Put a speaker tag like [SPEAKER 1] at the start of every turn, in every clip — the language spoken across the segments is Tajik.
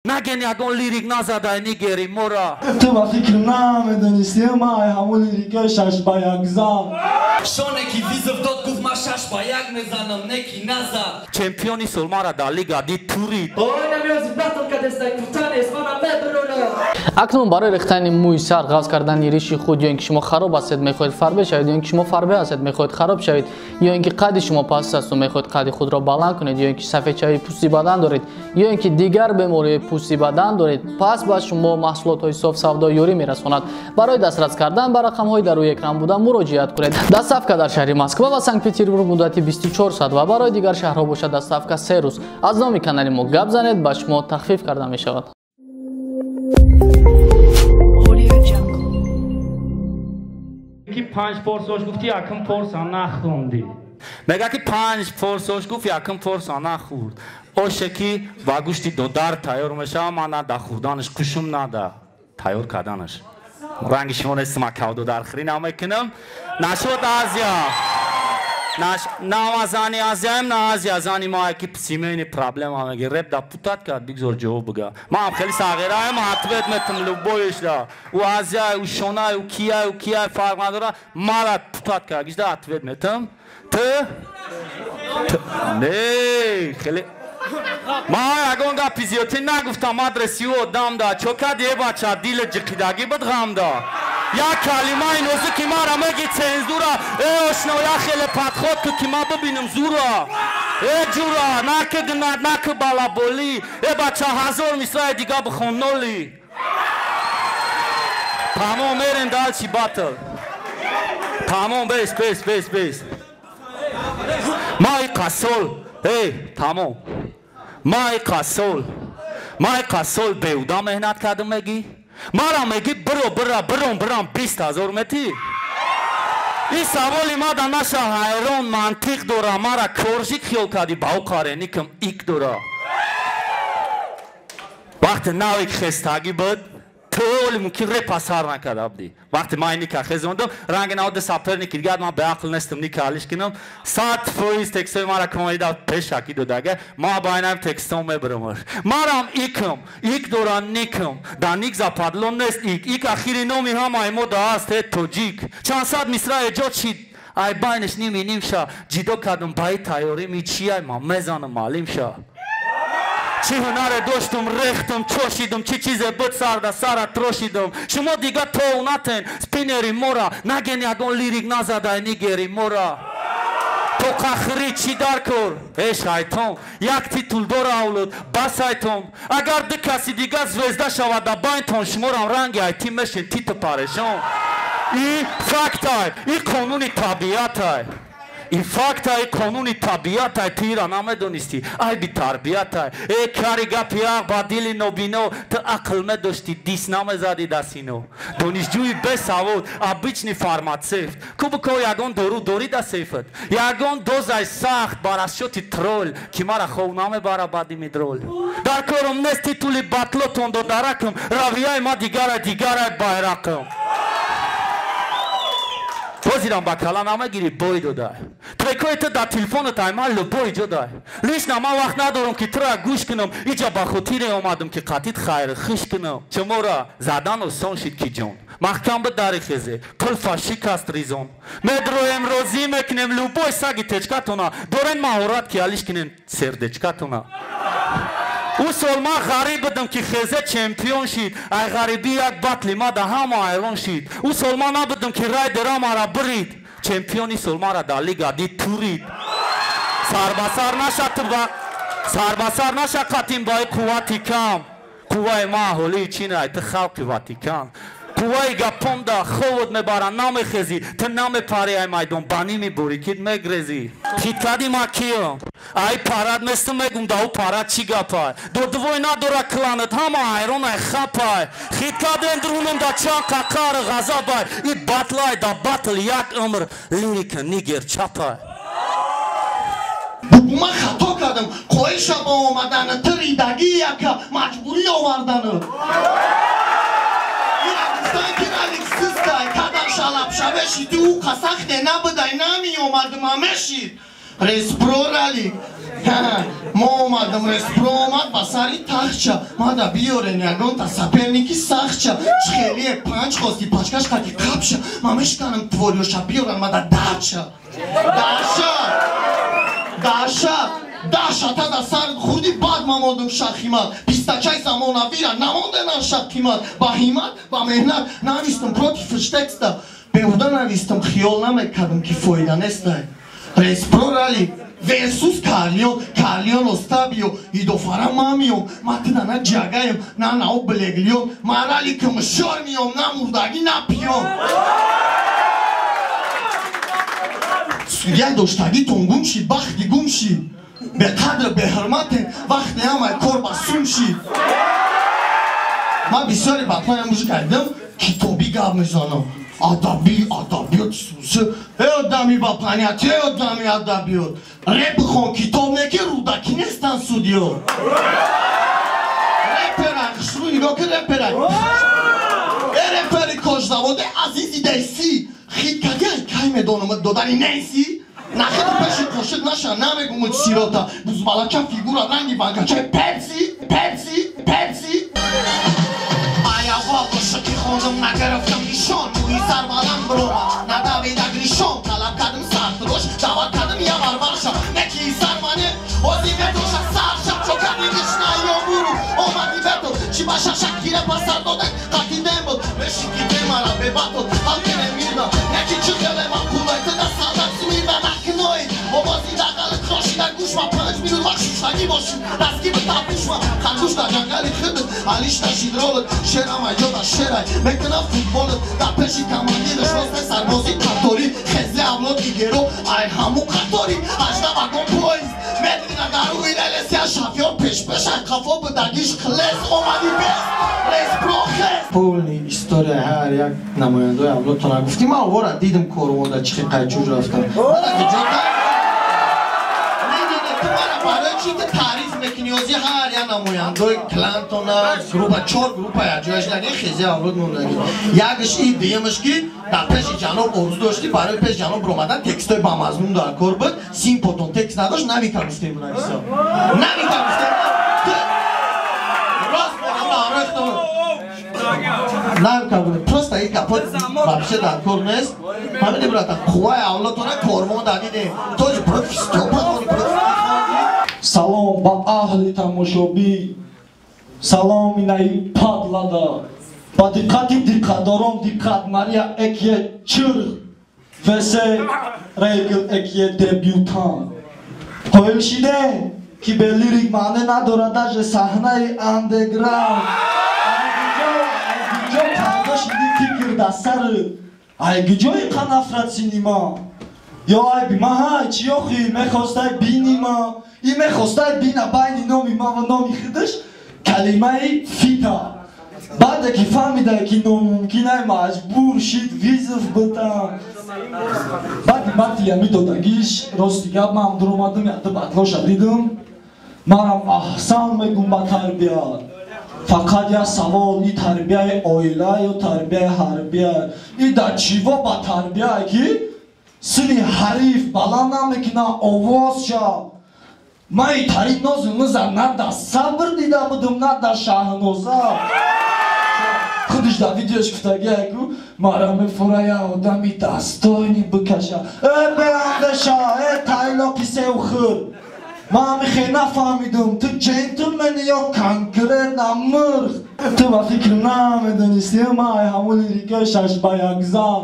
[SPEAKER 1] نگن یگان لیریک نزده نیگری مورا
[SPEAKER 2] تو با فکر نمیدونی سیما همون لیریکای شش با یک زن
[SPEAKER 3] شانه کی ویزف داد گفت ما شش با یک میزنم نکی نزد
[SPEAKER 1] چمپیونی سلمارا در لیگا دی تورید
[SPEAKER 4] اکنون برای ریختن موی سر غاز کردن ریش خود یا اینکه شما خراب هستید میخواهید فربه شوید یا اینکه شما فربه هستید میخواهید خراب شوید یا اینکه قد شما پست است و میخواهید قد خود را بلند کنید یا اینکه سفیدچه‌های پوستی بدن دارید یا اینکه دیگر بیماری پوستی بدن دارید پس با شما محصولات های صاف سودا یوری میرساند برای دسترس کردن به رقم های در روی اکران بوده مراجعت کنید دستافکا در شهر مسکو و سنت پترزبورگ مدت 24 ساعت و برای دیگر شهرها باشد دستافکا 3 روز از نام کانال ما گپ زنید به شما تخفیف کرده می شود
[SPEAKER 5] که 5 پرسش گفتی یکم پرسان نخوندی
[SPEAKER 1] میگه که 5 پرسش گفت یکم پرسان نخورد او شکی با گوشتی دو در تیار میشه من در خوردنش کشم نده تیار کردنش رنگ شما نیستم کودو در خری نمیکنم نشد ازیا نه زنی ازیایم نه ازیا زنی ما که سیمینی پرابلم هم میگه رب دا پوتات کرد بگذار جواب بگه ما هم خیلی صغیره هم حتویت میتم لبویش دا و ازیا و شونه و کیه فرق نداره ما را پوتات کرد گیش دا حتویت میتم نه خیلی ما یکان گا پیزیوتی نگفتم مدرسی و دام دا چوکا دیه بچه دیل جقیدگی بدغم دا یا کلمه این اوزو که ما را میگی چنزورا ای اشنو یا خیلی پدخود که ما ببینم زورا ای جورا نکه گناد نکه بالا بولی ای بچه 1000 مصرع دیگه بخون نولی تمام میرین دال چی باتل تمام بیس ما ای قصول ای تمام ما ای قصول بیودا مهنت کردم میگی ما را میگی برام 20,000 متی این سوالی ما در نشه حیران منطق داره ما را کرشی خیال کردی باو کاره نیکم ایک داره وقت نوی خستگی بود طول ممکن رپ اثر نکرد عبدی وقتی ما این نیکه خیزوندم رنگ نود سپر نیکید گرد من به عقل نستم نیکه حالیش کنم 100 فویز تکستوی ما را کمایده پیش اکی دو دگه ما باینم تکستون میبرمش ما رام ایک دوران نیکم در نیک زپادلون نیست ایک اخیری نومی هم ایمو دا هست توجیک چند صد مصرع جا چید ای باینش نیم شا جیدو کردم بایی تایوری می چیه ما میزانم معلیم شا چی هنر داشتم ریختم چوشیدم چی چیز بود سر تروشیدم شما دیگه تو نتن سپینری مورا نگن یگان لیریک نزده نیگری مورا تو قخری چی در کر ای شایطان یک تیتول دور اولود بس ایتون اگر دی کسی دیگه زوزده شود در باینتون شما را رنگ ایتی میشین تیتو پارشان این فکت های این قانون طبیعت های این فکت های قانون طبیعت های تیرا نمیدونستی ای بی تربیت های ای کاری گپیاق با دیل نوبینو تو عقل میداشتی دیس نمیزدی دستینو دانشجوی بسواد ابیچنی فارماسیفت کوبکو یگان دوری دستیفت یگان دوزای سخت برش شدی ترول که مرا خوب نمیبره بعدی میدرول در کارم نستی تولی بطلتون دو درکم رویای ما دیگر بایرکم وزیرم با کلا نمیگیری بوی دو دای تریکوی تو در تلفونت های من لبوی جو دای لیش من وقت ندارم که تو را گوش کنم اینجا با خطیره اومدم که قطیت خیر خش کنم شما را زدن و سان شید کی جون محکم به داری خیزه کلفا شکست ریزون مدرو امروزی میکنم لبوی سگی تچکتونا دورن مهارت که علیش کنیم سردچکتونا او سلما غریب بدم که خیزه چمپیون شید ای غریبی یک بطلی ما ده همه ایران شید او سلما نبودم که رای درام را برید چمپیونی سلما را در لیگا دی تورید سربسر نشد قطیم با قوتی کم قوه ماحولی چین ایت خلق واتیکان قوه گپون دا خود میبارن نمیخیزی تو نمیپاری ای میدون بانی میبوری کید میگریزی خید کردی ما کیم ای پارد مثل میگم دا او پارد چی گپای دوی نداره کلانت همه ایرون ای خپای خید کردن درونم دا چان کار غذابای ای بطلای دا بطل یک عمر لیریک نیگر چپای
[SPEAKER 2] من خطا کردم خواهش با اومدن تریدگی یک مجبوری آوردن
[SPEAKER 6] شید او قسخته نبودای نمی اومدم همشید ریس پرو رالی
[SPEAKER 2] ما اومدم رسپرو اومد بسری تخچه ما دا بیارن یگان تا سپرنیکی سخچه خیلی پنج خواستی پچکش قدی کپشه ما مشکنم توریوشا بیارن ما دا دچه داشت از سر خودی بعد ما موندم شخیمت بیستچای زمانه ویرن نماندن شخیمت با همت با مهنت نویستم پروتی فشتکسته بهوده نویستم خیال نمیکردم که فایده نسته رسپرو رالی versus Carlion Ostabio e do fara mamium matina na jagayum na na obleglium marali cum shormium na murdagi na pion Studia dostagi tongum și baxdigum și be qadr be hurmate vaqti amay korbasum și ma bisori batmaya mujkaydım kitobi gab mizanam ادبیات سوسه ادمی با پنیتی ادمی ادبیات رپ خون کتاب نکی رودکی نیستن سودیو رپرک شروع نگاه که رپرک رپری کشدواده عزیزی دیسی خید کدی ای که میدونم دادنی نیسی نخید پشی کشد نشن نمیگومد سیراتا بوز ملکه فیگورا رنگی بانکه چه پرسی شکی خوندم نگرفتم ایشان توی سر بالم بروما ندوید اگریشان طلب کردم سرتروش دعوت کردم یه برشم نکی سر منه بازی بتوش از سر شب چوکردی گشنایی و برو اومدی بتو چی باشا شکیره پسر دادن قطی دم بود بشی که دیمارا به بطو حلقه نمیردم نکی چو دله من کولایت دست سردک سمیرده نکنوی و بازی دقل کراشیدن گوش ما 5 minut bak şuşagi boşum Laski bir tapışma Kanduş da cangali khıdı Aliş da şidrolut Şeramay joda şeray Mekna futbolut Da peşi kamandiri Şosne sarbozi katori Khezle avlot igero Ay hamu katori Ajda vagon poiz Medrina daru ilelesi ya şafyor peş peşay Kafo bıdagiş kles Omadi bez Res pro kles Polni istoria her yak namayandoy avlot tona guftim Avora didim korumonda çıkı qayçuj raftam Bana ki joda چی که تعریف میکنیوزی هر یا نمایندوی کلانتونا گروپا 4 گروپا یا جوش نگه خیزی اولاد موندگی یکش ای دیمش که در پیش جناب ارز داشتی برای پیش جناب رومدن تکستای با مضمون در کار بود سیم پوتون تکست نداشت نمیکر گفتیم نویسا نمیکر گفتیم راست بگم آرختم نمیکر گفتیم پرست ای کپات بابشه در کار نیست همینی براتا خواه اولادونا کارمون دادیدیم توی برای فیستیوپا
[SPEAKER 6] Салом ба аҳли тамошобӣ саломи наи падлада ба диққати диққатдорон диққат мария экие чирх весе регл экие дебютан ҳоил шиде ки бе лирик маъне надорад даже саҳнаи андеграунд айгиҷо пайдо шиди фикр дар сарит айгиҷои қанафрат синима ё айби маҳай чӣ охӣ мехостай бинима и мехостай бина байни номи ма ва номи худаш калимаи фита баъде ки фаҳмидае ки номумкинай маҷбур шид визов бутан баъди вақти ями додагиш рости гап ман дуромадам яда батлоша дидам манам аҳсан мегум ба тарбият фақат як савол и тарбияи оила ё тарбияи ҳарбия и дар чиво ба тарбияе ки сини ҳариф баланд намекина овоз шав ман тарид нозу мизар на да сабр дида будум на да шаҳноза худиш да видеош гуфтагие ку мара мефурая одами дастойни бикаша беандеша тайлоқи севхӯр ман михе нафаҳмидум ту ҷентлмени ё конкретна мурғ ту ба фикр намедонисти май ҳамун лирикаи 6 ба 1 зан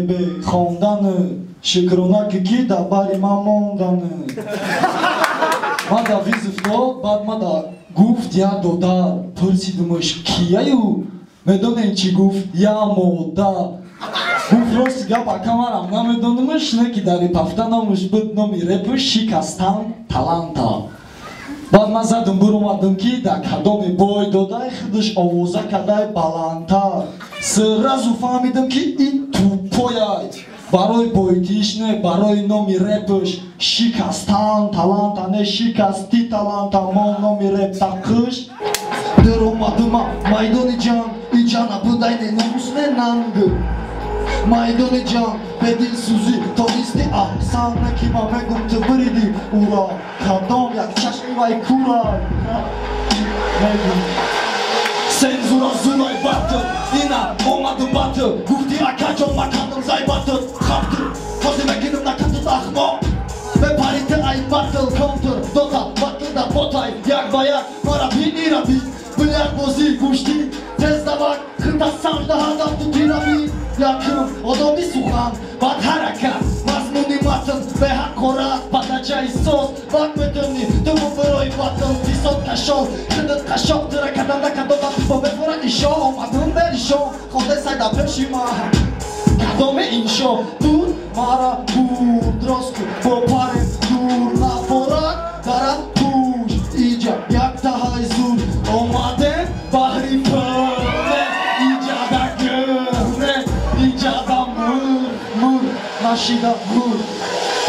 [SPEAKER 6] бе хонданы шикронаки ки да бари ман монданы ман да визов дод баъд ман да гуфт як додар пурсидумаш кияю медонем чӣ гуфт я модар гуфт рости гап акамарам намедонумаш не ки дар репафта номаш буд номи репу шикастан таланта баъд ман задум буромадам ки дар кадоми бой додаи худаш овоза кадай баландтар сразу фаҳмидам ки ин тупояй барои бойтиш не барои номи репаш шикастан таланта не шикасти таланта мо номи реп тақиш даромадума майдони ҷанг и ҷана будай не номус не нангу майдони ҷан бедилсӯзӣ то исти аҳсанна ки ма мегум ту бириди ура кадом як чашми вай курай сензура зулай батл ина омаду батл гуфти акаҷон макандам зайбатл хабту ҳози мегирим накатут ахмоқ бепарите ай батл контур дота батл да ботай як ба як мара бинира би билярд бозӣ гӯшти тез давак хита самҷ даҳадам ту тираби якм одоми сухан бад ҳаракат мазмуни матн беҳақорат падаҷаи соз вак медони туму барои батл фисод кашон хидат қашоқ тира каданда кадома бо бефора ишо омадум беришо ходе сайда пеши ма кадоме иншо дур мара дур дростку бо парем дур нафорат дара пуш иҷа як таҳай зур омадем баҳри фане иҷада гӯне иҷада мур нашида мур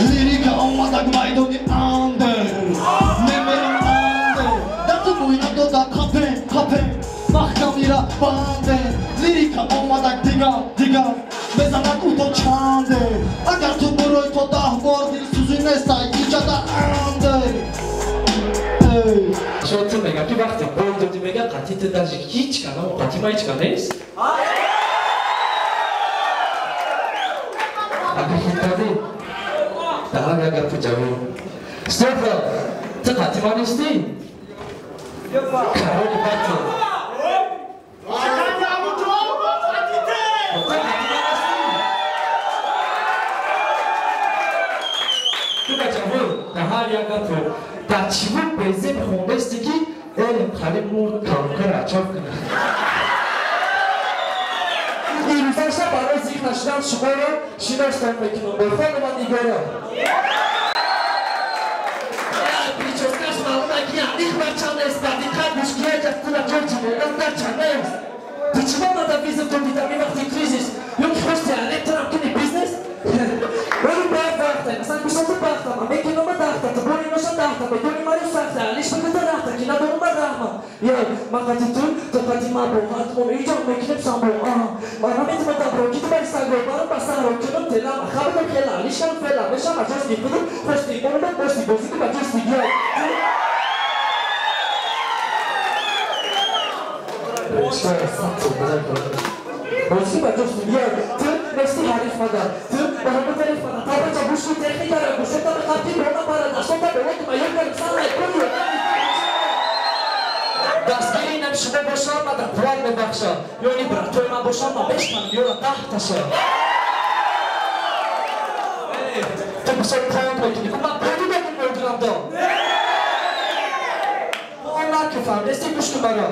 [SPEAKER 6] лирика омадаг майдони андер немерам андер дату муина дода қапе маҳкамира банде лирика омадаг дигар мезанад уто чанде агар ту бурой то 10 бор дилсӯзӣ нестай иҷада андер
[SPEAKER 3] шоти мега ки вақте бой доди мега қатити даже ҳеҷ кадом қатима ҳеҷ ка нест агар хитади даҳам як гапи ҷавоб софа ту қатима нестӣ карони батл даҳар як гапо дар чивук безеб хондасти ки элем халиму калкар ачоф кунад ирӯзаша барои зикр шудан шуморо шиностан мекунам бо хонама нигора прическаш маълума ки яъни хварчанд нест бадиқат мушкилат яфтуна ҷоҷимонам дар чандаест ту чима мада визм то дидами вақти кризис ё ки хости алекторам кини бизнес Бори баъд вақте масалан бисоти бахтама мекинома дахтата бори ноша дахта медони мари сахта алиш бигута дахта ки надорума рахма е ман қати ту то қати ма бо ҳатмон иҷон мекинем самбо ман наметима дабро ки ту бари сагро барам ба саҳро кином телам хабарам хела алишам фела мешам аҷости худум пости монумат пости бозику ба ҷости гиё Бозику ба ҷости гиё ту нести ҳариф мада ту бароба тариф мада табача гӯши техникара гӯшета ба қабти бона бара дастонта бевотима як гарим санай куни дастгири нами шумо бошам мада қувват мебахша ёни братои ман бошам ма бешканам ёра таҳташа ту бисор понт мекунӣ ку ман бодидамин мегирам до он накифам нести гӯш кун бара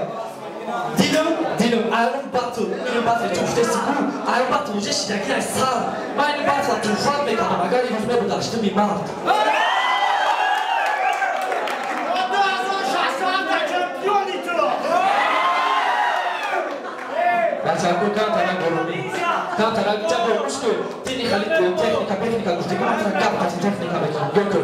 [SPEAKER 3] Дилам, айрон батл, ин батл туфтеси ку, айрон батл уже шидаки ай сар. Ман ин батл туфат мекардам, агар имрӯз мебудаштим ин мард. Бачаҳо кантарак борумӣ. Кантарак ҷабо мушку, тини халид техника гуфтигу матра гап қати техника мекунам. Ёку.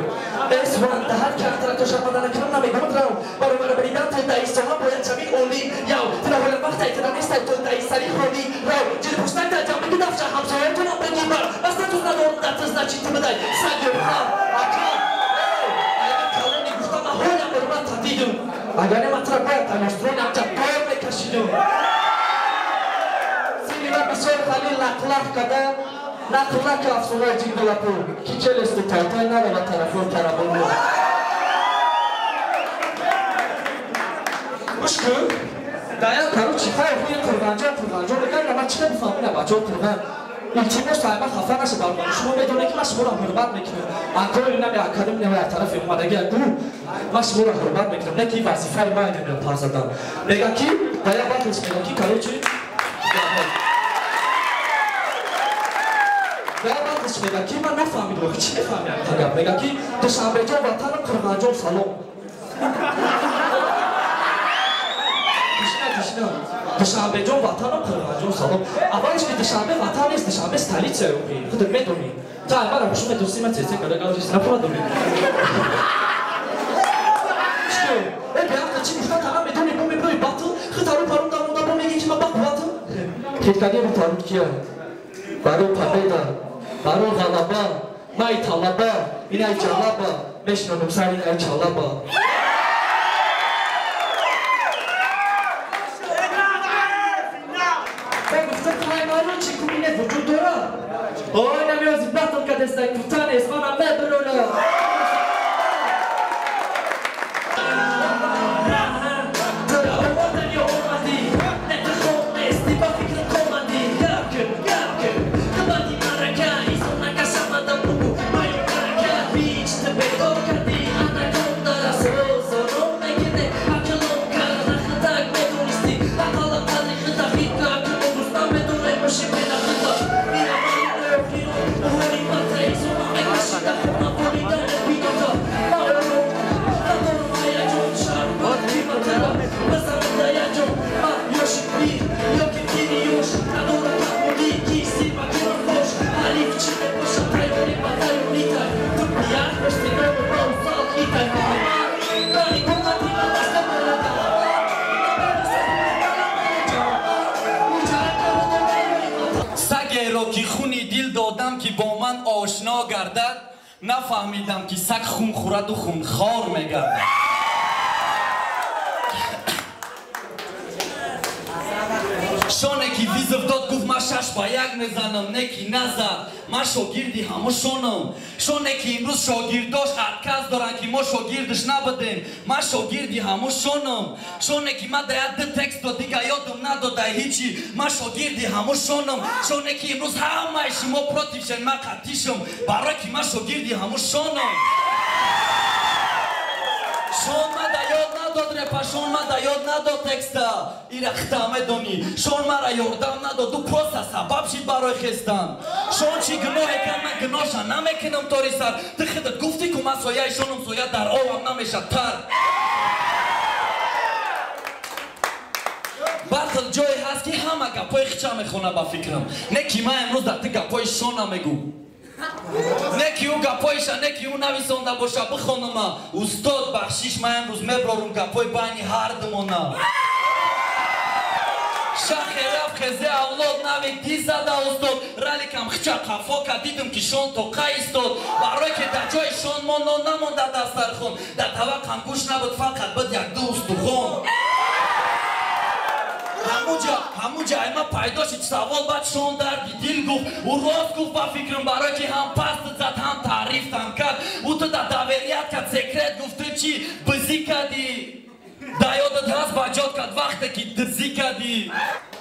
[SPEAKER 3] Эсван даҳар кантарак то шарманда накунам намегумадрам. Баробар баридан то даи соҳа бояд шави оли. Яв, тинавалам вақтай тина нестай то даи сари холи. Рав, ҷили пуштак да ҷам биги дафша ҳамсоятонам бигибар. Басна ту надорум дата значит ту бадай. Сагё ҳам. Ака. Агар калони гуфтам ҳоям баромад тадидум. Агар матра бояд тамострои намҷа бор мекашидум. Бисёр халил нақлақ када нақлақ афсонаи ҷиндулапу ки челести тартай нарава тарафон тарабону гӯшку даян каручи хай хуи қурғанҷон меган ман чиқа бифаҳмина бачаҳо қурған илтимос тайма хафа наша барман шумо медонед ки ман шуморо ҳурмат мекунам акои нами академия ва тарафи омадаги гу ман шуморо ҳурмат мекунам не ки вазифаи ман мега пар задан меган ки даян батлш меган ки каручи мега ки ман нафаҳмидам чӣ мефаҳмям тагап мега ки душанбеҷон ватанам қирғанҷон салом душанбеҷон ватанам қирғанҷон салом аввалиш ки душанбе ватан нест душанбе столицаи ои худат медонӣ та мара хушу медонӣ ма цеце када галҷис нафаҳмадам беақта чӣ гуфта тана медонӣ бо меброи батл хитару парум дамонда бо мегӣ ки ман бақувватам хиткади рутарут кия برای پدیده برای غلبه مای طلبه اینای جلبه میشنم سر اینای چلبه گفتم خیمانو چی کمینه وجود داره آی نمیازی بطل که دستای کوتن اسمانم ببرونه
[SPEAKER 7] آشنا گردد نفهمیدم که سگ خون خورد و خون خار میگردد شانه که ویزف داد گفت ما شش با یک میزنم نکی نزد ما شاگردی همه شانم شانه که امروز شاگرداش عدکز دارن که ما شاگردش نبودیم ما شاگردی همه شانم شانه که ما داید تکست و دیگه یادم نداده هیچی ما شاگردی همه شانم شانه که امروز همه شما پراتیشن ما قطیشم برای که ما شاگردی همه شانم شون ما دا یاد نداد رپا شون ما دا یاد نداد تکستا ایره ختامه دونی شون ما را یادم نداد دو پروسا سبب شید برای خستم شون چی گناه کن من گناهشا نمیکنم توری سر تو خودت گفتی که من سایه شونم سایه در آوام نمیشه تر بطل جای هست که همه گپای خچه میخونه با فکرم نکی من امروز در تو گپای شون نمیگو نکی او گپایشا نکی او نویسانده باشه بخونم استاد بخشیش من امروز میبرارم گپای بینی هر دمونه شخی رفت خزه اولاد نوی دی زده استاد رلی کم خچه قفا که دیدم که شون تو قیستاد برای که در جای شون ما نمانده دستر خون در طبق هم گوش نبود فقط بود یک دوست و خون همونجا ما پیدا شد سوال بعد شون دردی دل گفت و راست گفت با فکرم برای که هم پست زد هم تعریف هم کرد و تو در دوریت کرد سکرت گفت چی بزی کردی در یادت هست بجاد کرد وقتی که دزی کردی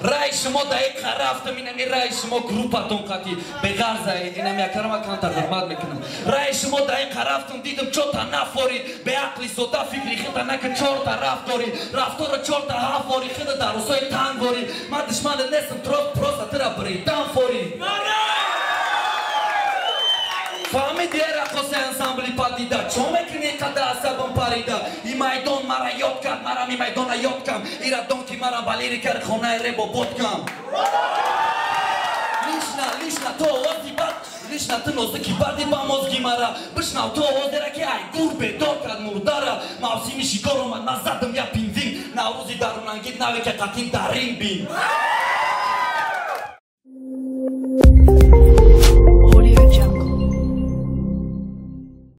[SPEAKER 7] رای شما در یک رفتم اینمی رای شما گروپتون قطی به غرزه اینمی اکرم اکرم تقدمت میکنم رای شما در یک رفتم دیدم چو تا نفارید به عقلی سوتا فکری خیطا نکه چار تا رفت دارید رفتار چار تا هفاری خیطا در روسای تنگ دارید من دشمن نستم پروسا ترا بریدم فارید فهمیدی رقص انسامبلی پدیده چون میکنی قدر عصبم پریده این میدان مرا یاد کرد مرا این میدان یاد کم ایرا دونکی مرا بالیری کرد خونه ریبو بود کم لیشنا تو آوازی بد لیشنا تو نوزکی بدی با مزگی مرا بشنو تو آوازی را که ای دور بیدار کرد مرداره موسیمی شکار اومد من زدم یا پینزین نوروزی دروننگید نوی که قطین دارین بین